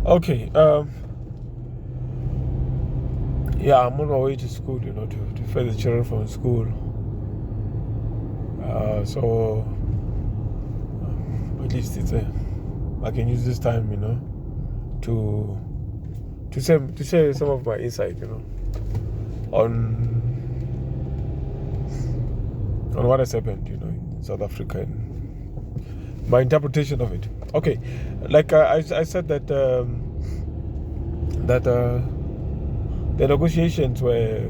Okay. Yeah, I'm on my way to school. To fetch the children from school. So at least I can use this time, to share some of my insight, on what has happened, in South Africa and my interpretation of it. Okay, like I said that the negotiations were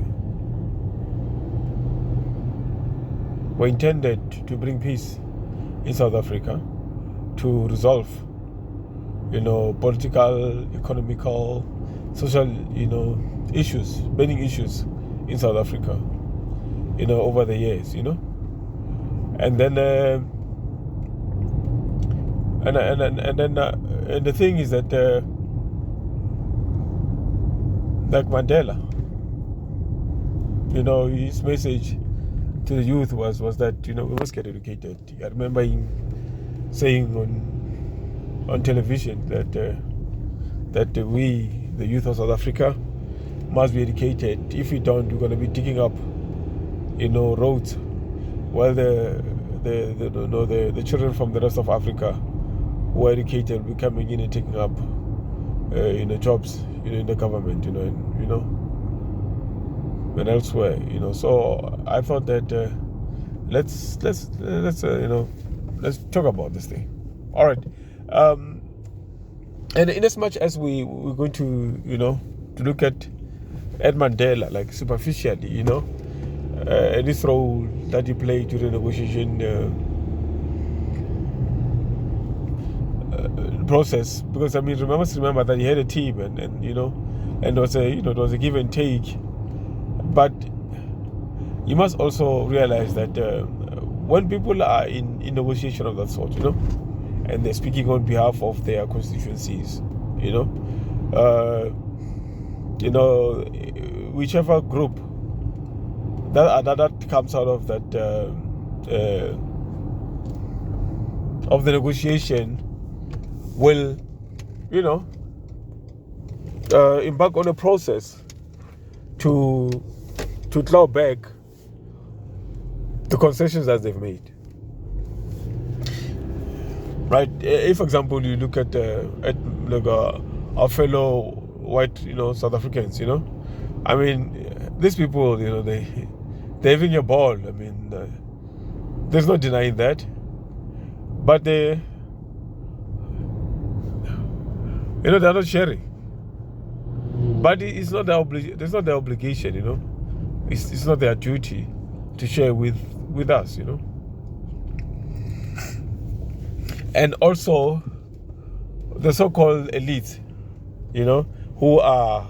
intended to bring peace in South Africa, to resolve, political, economical, social, issues, burning issues in South Africa, over the years, and then and the thing is that like Mandela, his message to the youth was that we must get educated. I remember him saying on television that we, the youth of South Africa, must be educated. If we don't, we're going to be digging up, roads, while the children from the rest of Africa who are educated will be coming in and taking up, jobs, in the government, and elsewhere, So I thought that let's talk about this thing. All right. And in as much as we're going to, to look at Mandela, like superficially, and this role that he played during the negotiation process, because remember that he had a team, and and it was a give and take. But you must also realize that when people are in negotiation of that sort, and they're speaking on behalf of their constituencies, whichever group that comes out of that of the negotiation will, embark on a process to claw back the concessions that they've made. Right? If, for example, you look at our fellow white, South Africans, these people, they're having a ball. There's no denying that. But they're not sharing. But it's not their obligation, It's not their duty to share with us, And also the so-called elite, who are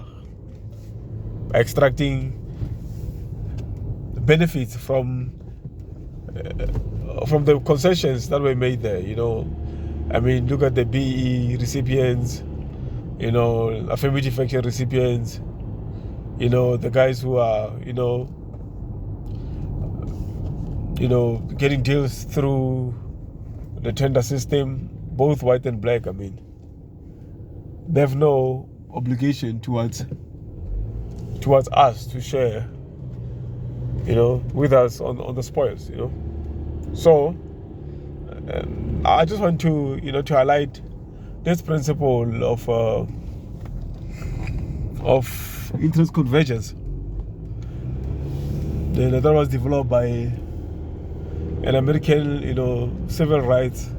extracting benefits from the concessions that were made there, Look at the BE recipients, affirmative action recipients, the guys who are, getting deals through the tender system, both white and black. They have no obligation towards us to share, with us on the spoils, So I just want to, to highlight this principle of interest convergence that was developed by an American, civil rights,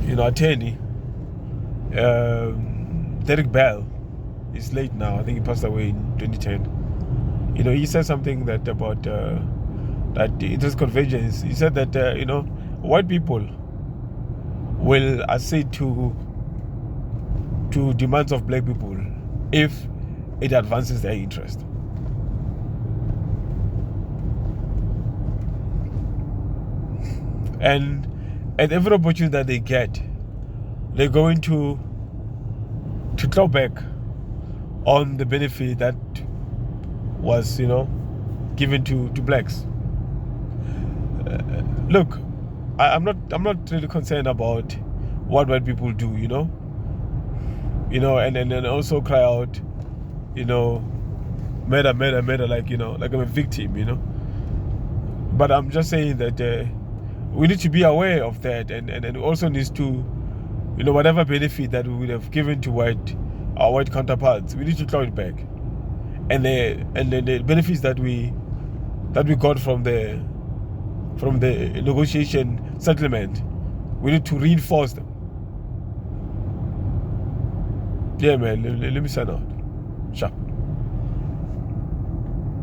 attorney, Derek Bell. He's late now. I think he passed away in 2010. He said something that about that interest convergence. He said that white people will accede to demands of black people if it advances their interest. And at every opportunity that they get, they're going to claw back on the benefit that was, given to blacks. Look, I'm not really concerned about what white people do, and also cry out, murder, like, like I'm a victim, But I'm just saying that we need to be aware of that, and also needs to, whatever benefit that we would have given to our white counterparts, we need to claw it back. And the benefits that we got from the negotiation settlement, we need to reinforce them. Yeah, man. Let me sign out. Sure.